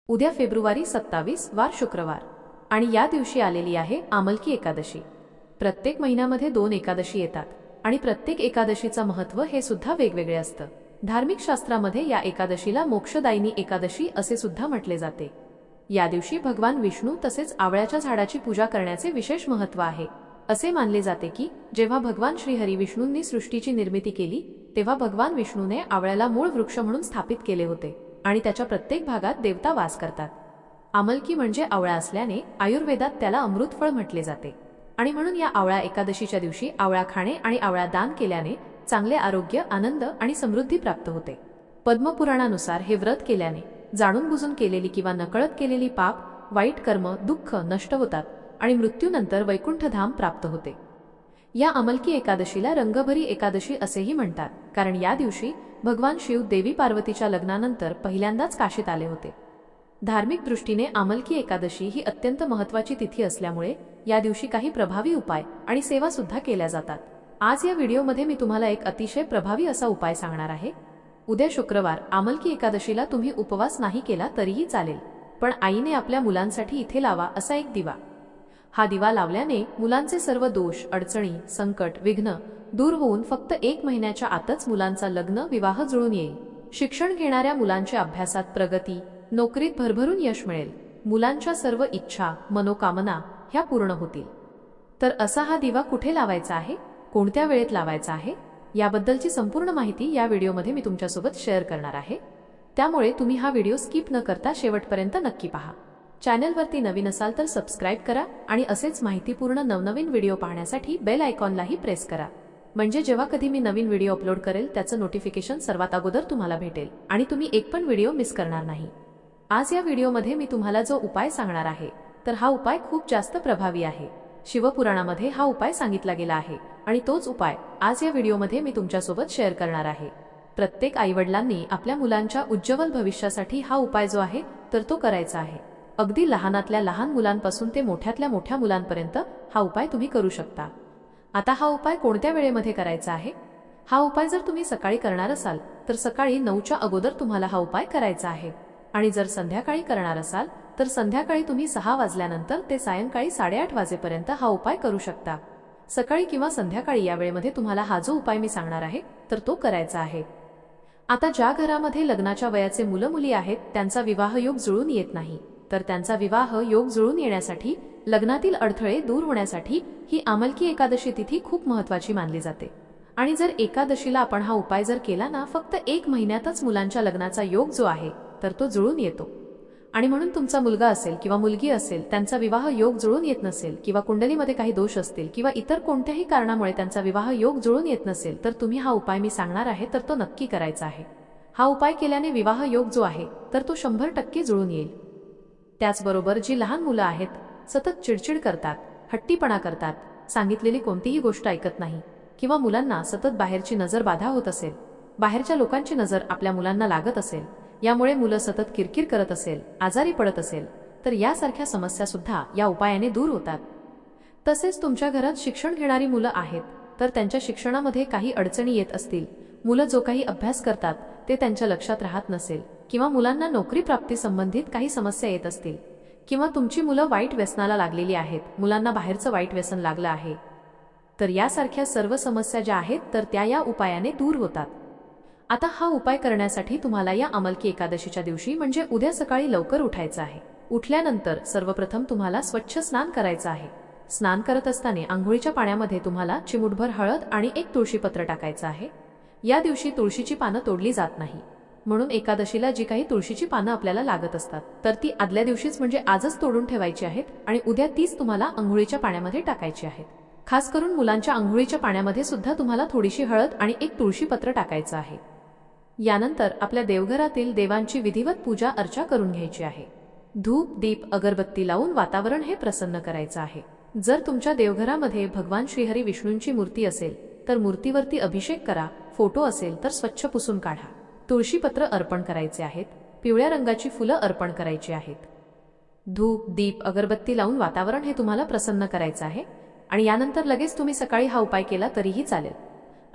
उद्या फेब्रुवारी 27 वार शुक्रवार आणि या दिवशी आलेली आहे आमलकी एकादशी। प्रत्येक महिन्यामध्ये 2 एकादशी येतात आणि प्रत्येक एकादशीचं महत्त्व हे सुद्धा वेगवेगळे असतं। धार्मिक शास्त्रामध्ये या एकादशीला मोक्षदायिनी एकादशी असे सुद्धा म्हटले जाते। या दिवशी भगवान विष्णू तसेच आवळ्याच्या झाडाची पूजा करण्याचे विशेष महत्त्व आहे। असे मानले जाते की जेव्हा भगवान श्रीहरी विष्णूंनी सृष्टीची निर्मिती केली तेव्हा भगवान विष्णूने आवळ्याला मूळ वृक्ष म्हणून स्थापित केले होते आणि त्याच्या प्रत्येक भागात देवता वास करतात। आमलकी म्हणजे आवळा असल्याने आयुर्वेदात त्याला अमृतफळ म्हटले जाते आणि म्हणून या आवळा एकादशीच्या दिवशी आवळा खाणे आणि आवळा दान केल्याने चांगले आरोग्य, आनंद आणि समृद्धी प्राप्त होते। पद्मपुराणानुसार हे व्रत केल्याने जाणून बुजून केलेली किंवा नकळत केलेली पाप, वाईट कर्म, दुःख नष्ट होतात आणि मृत्यूनंतर वैकुंठधाम प्राप्त होते। या आमलकी एकादशीला रंगभरी एकादशी असेही म्हणतात, कारण या दिवशी भगवान शिव देवी पार्वतीच्या लग्नानंतर पहिल्यांदाच काशीत आले होते। धार्मिक दृष्टीने आमलकी एकादशी ही अत्यंत महत्त्वाची तिथी असल्यामुळे या दिवशी काही प्रभावी उपाय आणि सेवा सुद्धा केल्या जातात। आज या व्हिडिओमध्ये मी तुम्हाला एक अतिशय प्रभावी असा उपाय सांगणार आहे। उद्या शुक्रवार आमलकी एकादशीला तुम्ही उपवास नाही केला तरीही चालेल, पण आईने आपल्या मुलांसाठी इथे लावा असा एक दिवा। हा दिवा लावल्याने मुलांचे सर्व दोष, अडचणी, संकट, विघ्न दूर होऊन फक्त 1 महिन्याच्या आतच मुलांचा लग्न विवाह जुळून येईल। शिक्षण घेणाऱ्या मुलांच्या अभ्यासात प्रगती, नोकरीत भरभरून यश मिळेल, मुलांच्या सर्व इच्छा, मनोकामना ह्या पूर्ण होतील। तर असा हा दिवा कुठे लावायचा आहे, कोणत्या वेळेत लावायचा आहे याबद्दलची संपूर्ण माहिती या व्हिडिओमध्ये मी तुमच्यासोबत शेअर करणार आहे। त्यामुळे तुम्ही हा व्हिडिओ स्किप न करता शेवटपर्यंत नक्की पहा। चॅनलवरती नवीन असाल तर सबस्क्राइब करा आणि असेच माहितीपूर्ण नवनवीन व्हिडिओ पाहण्यासाठी बेल आयकॉनलाही प्रेस करा, म्हणजे जेव्हा कधी मी नवीन व्हिडिओ अपलोड करेल त्याचं नोटिफिकेशन सर्वात अगोदर तुम्हाला भेटेल आणि तुम्ही एक पण व्हिडिओ मिस करणार नाही। आज या व्हिडिओमध्ये मी तुम्हाला जो उपाय सांगणार आहे तर हा उपाय खूप जास्त प्रभावी आहे। शिवपुराणामध्ये हा उपाय सांगितला गेला आहे आणि तोच उपाय आज या व्हिडिओमध्ये मी तुमच्यासोबत शेअर करणार आहे। प्रत्येक आईवडिलांनी आपल्या मुलांच्या उज्ज्वल भविष्यासाठी हा उपाय जो आहे तर तो करायचा आहे। अगदी लहानातल्या लहान मुलांपासून ते मोठ्यातल्या मोठ्या मुलांपर्यंत हा उपाय तुम्ही करू शकता। आता हा उपाय कोणत्या वेळेमध्ये करायचा आहे? हा उपाय जर तुम्ही सकाळी करणार असाल तर सकाळी 9च्या अगोदर तुम्हाला हा उपाय करायचा आहे आणि जर संध्याकाळी करणार असाल तर संध्याकाळी तुम्ही 6 वाजल्यानंतर ते सायंकाळी 8:30 वाजेपर्यंत हा उपाय करू शकता। सकाळी किंवा संध्याकाळी या वेळेमध्ये तुम्हाला हा जो उपाय मी सांगणार आहे तर तो करायचा आहे। आता ज्या घरामध्ये लग्नाच्या वयाचे मुलं मुली आहेत त्यांचा विवाह योग जुळून येत नाही, तर त्यांचा विवाह योग जुळून येण्यासाठी, लग्नातील अडथळे दूर होण्यासाठी ही आमलकी एकादशी तिथी खूप महत्त्वाची मानली जाते। आणि जर एकादशीला आपण हा उपाय जर केला ना, फक्त 1 महिन्यातच मुलांच्या लग्नाचा योग जो आहे तर तो जुळून येतो। आणि म्हणून तुमचा मुलगा असेल किंवा मुलगी असेल त्यांचा विवाह योग जुळून येत नसेल किंवा कुंडलीमध्ये काही दोष असतील किंवा इतर कोणत्याही कारणामुळे त्यांचा विवाह योग जुळून येत नसेल तर तुम्ही हा उपाय मी सांगणार आहे तर तो नक्की करायचा आहे। हा उपाय केल्याने विवाह योग जो आहे तर तो 100% जुळून येईल। त्याचबरोबर जी लहान मुलं आहेत, सतत चिडचिड करतात, हट्टीपणा करतात, सांगितलेली कोणतीही गोष्ट ऐकत नाही किंवा मुलांना सतत बाहेरची नजर बाधा होत असेल, बाहेरच्या लोकांची नजर आपल्या मुलांना लागत असेल, यामुळे मुलं सतत किरकिर करत असेल, आजारी पडत असेल तर यासारख्या समस्या सुद्धा या उपायाने दूर होतात। तसेच तुमच्या घरात शिक्षण घेणारी मुलं आहेत तर त्यांच्या शिक्षणामध्ये काही अडचणी येत असतील, मुलं जो काही अभ्यास करतात ते त्यांच्या लक्षात राहत नसेल किंवा मुलांना नोकरी प्राप्ती संबंधित काही समस्या येत असतील किंवा तुमची मुलं वाईट व्यसनाला लागलेली आहेत, मुलांना बाहेरचं वाईट व्यसन लागलं आहे, तर यासारख्या सर्व समस्या ज्या आहेत तर त्या या उपायाने दूर होतात। आता हा उपाय करण्यासाठी तुम्हाला या आमलकी एकादशीच्या दिवशी म्हणजे उद्या सकाळी लवकर उठायचं आहे। उठल्यानंतर सर्वप्रथम तुम्हाला स्वच्छ स्नान करायचं आहे। स्नान करत असताना आंघोळीच्या पाण्यामध्ये तुम्हाला चिमूटभर हळद आणि 1 तुळशीपत्र टाकायचं आहे। या दिवशी तुळशीची पानं तोडली जात नाही, म्हणून एकादशीला जी काही तुळशीची पानं आपल्याला लागत असतात तर ती आदल्या दिवशीच म्हणजे आजच तोडून ठेवायची आहेत आणि उद्या तीच तुम्हाला आंघोळीच्या पाण्यामध्ये टाकायची आहेत। खास करून मुलांच्या आंघोळीच्या पाण्यामध्ये सुद्धा तुम्हाला थोडीशी हळद आणि 1 तुळशीपत्र टाकायचं आहे। यानंतर आपल्या देवघरातील देवांची विधिवत पूजा अर्चा करून घ्यायची आहे। धूप, दीप, अगरबत्ती लावून वातावरण हे प्रसन्न करायचं आहे। जर तुमच्या देवघरामध्ये भगवान श्रीहरी विष्णूंची मूर्ती असेल तर मूर्तीवरती अभिषेक करा, फोटो असेल तर स्वच्छ पुसून काढा, तुळशीपत्र अर्पण करायचे आहेत, पिवळ्या रंगाची फुलं अर्पण करायची आहेत। धूप, दीप, अगरबत्ती लावून वातावरण हे तुम्हाला प्रसन्न करायचं आहे आणि यानंतर लगेच तुम्ही सकाळी हा उपाय केला तरीही चालेल।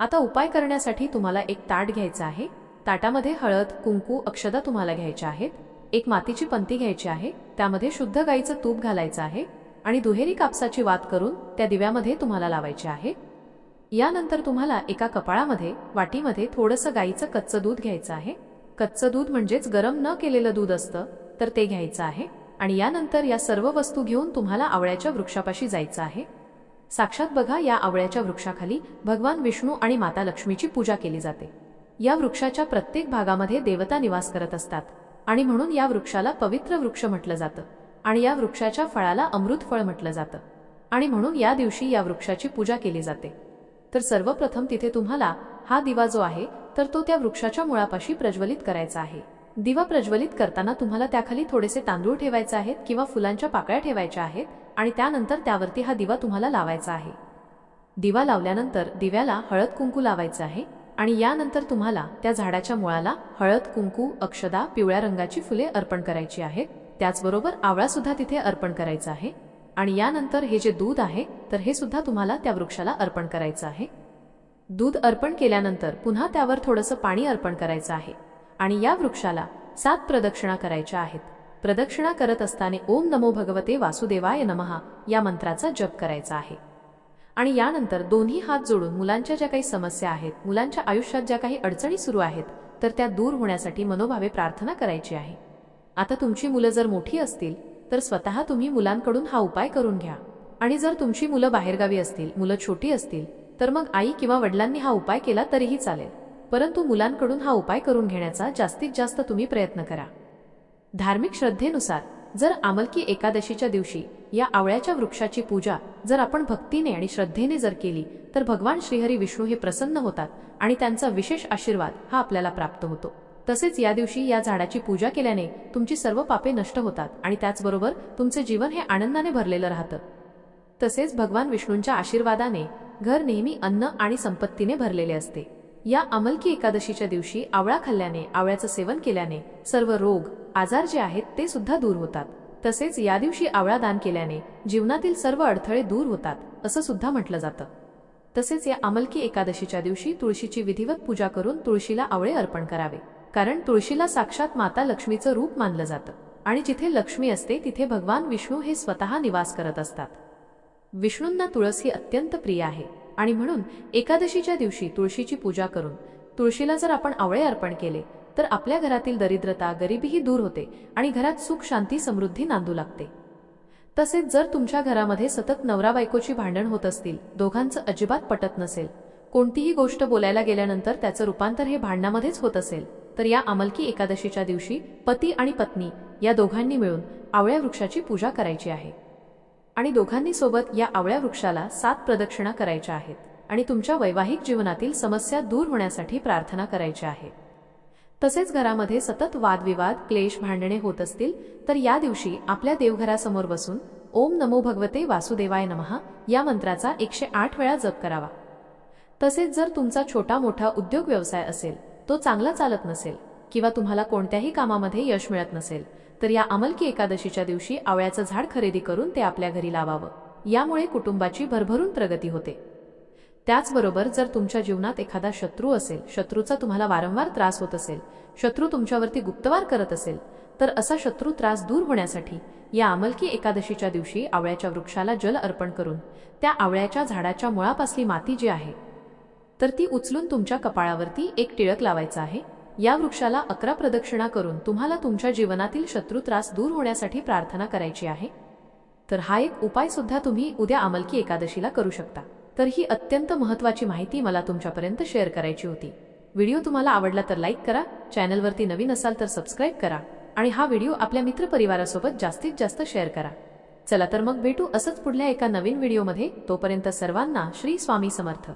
आता उपाय करण्यासाठी तुम्हाला एक ताट घ्यायचं आहे। ताटामध्ये हळद, कुंकू, अक्षदा तुम्हाला घ्यायच्या आहेत। एक मातीची पंती घ्यायची आहे, त्यामध्ये शुद्ध गाईचं तूप घालायचं आहे आणि दुहेरी कापसाची वात करून त्या दिव्यामध्ये तुम्हाला लावायचे आहे। यानंतर तुम्हाला एका कपाळामध्ये वाटीमध्ये थोडंसं गाईचं कच्चं दूध घ्यायचं आहे। कच्चं दूध म्हणजेच गरम न केलेलं दूध असतं, तर ते घ्यायचं आहे आणि यानंतर या सर्व वस्तू घेऊन तुम्हाला आवळ्याच्या वृक्षापाशी जायचं आहे। साक्षात बघा, या आवळ्याच्या वृक्षाखाली भगवान विष्णू आणि माता लक्ष्मीची पूजा केली जाते। या वृक्षाच्या प्रत्येक भागामध्ये देवता निवास करत असतात आणि म्हणून या वृक्षाला पवित्र वृक्ष म्हटलं जातं आणि या वृक्षाच्या फळाला अमृत फळ म्हटलं जातं आणि म्हणून या दिवशी या वृक्षाची पूजा केली जाते। तर सर्वप्रथम तिथे तुम्हाला हा दिवा जो आहे तर तो त्या वृक्षाच्या मुळापाशी प्रज्वलित करायचा आहे। दिवा प्रज्वलित करताना तुम्हाला त्याखाली थोडेसे तांदूळ ठेवायचे आहेत किंवा फुलांच्या पाकळ्या ठेवायच्या आहेत आणि त्यानंतर त्यावरती हा दिवा तुम्हाला लावायचा आहे। दिवा लावल्यानंतर दिव्याला हळद कुंकू लावायचं आहे आणि यानंतर तुम्हाला त्या झाडाच्या मुळाला हळद कुंकू, अक्षदा, पिवळ्या रंगाची फुले अर्पण करायची आहेत। त्याचबरोबर आवळा सुद्धा तिथे अर्पण करायचा आहे आणि यानंतर हे जे दूध आहे तर हे सुद्धा तुम्हाला त्या वृक्षाला अर्पण करायचं आहे। दूध अर्पण केल्यानंतर पुन्हा त्यावर थोडंसं पाणी अर्पण करायचं आहे आणि या वृक्षाला 7 प्रदक्षिणा करायच्या आहेत। प्रदक्षिणा करत असताना ओम नमो भगवते वासुदेवाय नमः या मंत्राचा जप करायचा आहे आणि यानंतर दोन्ही हात जोडून मुलांच्या ज्या काही समस्या आहेत, मुलांच्या आयुष्यात ज्या काही अडचणी सुरू आहेत तर त्या दूर होण्यासाठी मनोभावे प्रार्थना करायची आहे। आता तुमची मुलं जर मोठी असतील तर स्वतः तुम्ही मुलांकडून हा उपाय करून घ्या आणि जर तुमची मुलं बाहेरगावी असतील, मुलं छोटी असतील तर मग आई किंवा वडिलांनी हा उपाय केला तरीही चालेल, परंतु मुलांकडून हा उपाय करून घेण्याचा जास्तीत जास्त तुम्ही प्रयत्न करा। धार्मिक श्रद्धेनुसार जर आमलकी एकादशीच्या दिवशी या आवळ्याच्या वृक्षाची पूजा जर आपण भक्तीने आणि श्रद्धेने जर केली तर भगवान श्रीहरी विष्णू हे प्रसन्न होतात आणि त्यांचा विशेष आशीर्वाद हा आपल्याला प्राप्त होतो। तसेच या दिवशी या झाडाची पूजा केल्याने तुमची सर्व पापे नष्ट होतात आणि त्याचबरोबर तुमचे जीवन हे आनंदाने भरलेलं राहतं। तसेच भगवान विष्णूंच्या आशीर्वादाने घर नेहमी अन्न आणि संपत्तीने भरलेले असते। या आमलकी एकादशीच्या दिवशी आवळा खाल्ल्याने, आवळ्याचं सेवन केल्याने सर्व रोग आजार जे आहेत ते सुद्धा दूर होतात। तसेच या दिवशी आवळा दान केल्याने जीवनातील सर्व अडथळे दूर होतात असं सुद्धा म्हटलं जातं। तसेच या आमलकी एकादशीच्या दिवशी तुळशीची विधिवत पूजा करून तुळशीला आवळे अर्पण करावे, कारण तुळशीला साक्षात माता लक्ष्मीचं रूप मानलं जातं आणि जिथे लक्ष्मी असते तिथे भगवान विष्णू हे स्वतः निवास करत असतात। विष्णूंना तुळस ही अत्यंत प्रिय आहे आणि म्हणून एकादशीच्या दिवशी तुळशीची पूजा करून तुळशीला जर आपण आवळे अर्पण केले तर आपल्या घरातील दरिद्रता, गरिबीही दूर होते आणि घरात सुख, शांती, समृद्धी नांदू लागते। तसेच जर तुमच्या घरामध्ये सतत नवरा बायकोची भांडण होत असतील, दोघांचं अजिबात पटत नसेल, कोणतीही गोष्ट बोलायला गेल्यानंतर त्याचं रूपांतर हे भांडणामध्येच होत असेल तर या आमलकी एकादशीच्या दिवशी पती आणि पत्नी या दोघांनी मिळून आवळ्या वृक्षाची पूजा करायची आहे आणि दोघांनी सोबत या आवळ्या वृक्षाला 7 प्रदक्षिणा करायच्या आहेत आणि तुमच्या वैवाहिक जीवनातील समस्या दूर होण्यासाठी प्रार्थना करायची आहे। तसेच घरामध्ये सतत वादविवाद, क्लेश, भांडणे होत असतील तर या दिवशी आपल्या देवघरासमोर बसून ओम नमो भगवते वासुदेवाय नमः या मंत्राचा 108 वेळा जप करावा। तसेच जर तुमचा छोटा मोठा उद्योग व्यवसाय असेल, तो चांगला चालत नसेल किंवा तुम्हाला कोणत्याही कामामध्ये यश मिळत नसेल तर या आमलकी एकादशीच्या दिवशी आवळ्याचं झाड खरेदी करून ते आपल्या घरी लावावं, यामुळे कुटुंबाची भरभरून प्रगती होते। त्याचबरोबर जर तुमच्या जीवनात एखादा शत्रू असेल, शत्रूचा तुम्हाला वारंवार त्रास होत असेल, शत्रू तुमच्यावरती गुप्तवार करत असेल तर असा शत्रू त्रास दूर होण्यासाठी या आमलकी एकादशीच्या दिवशी आवळ्याच्या वृक्षाला जल अर्पण करून त्या आवळ्याच्या झाडाच्या मुळापासली माती जी आहे तर ती उचलून तुमच्या कपाळावरती एक टिळक लावायचा आहे। या वृक्षाला 11 प्रदक्षिणा करून तुम्हाला तुमच्या जीवनातील शत्रू त्रास दूर होण्यासाठी प्रार्थना करायची आहे। तर हा एक उपाय सुद्धा तुम्ही उद्या आमलकी एकादशीला करू शकता। तर ही अत्यंत महत्त्वाची माहिती मला तुमच्यापर्यंत शेअर करायची होती। व्हिडिओ तुम्हाला आवडला तर लाईक करा, चॅनलवरती नवीन असाल तर सबस्क्राईब करा आणि हा व्हिडिओ आपल्या मित्रपरिवारासोबत जास्तीत जास्त शेअर करा। चला तर मग भेटू असंच पुढल्या एका नवीन व्हिडिओमध्ये। तोपर्यंत सर्वांना श्री स्वामी समर्थ।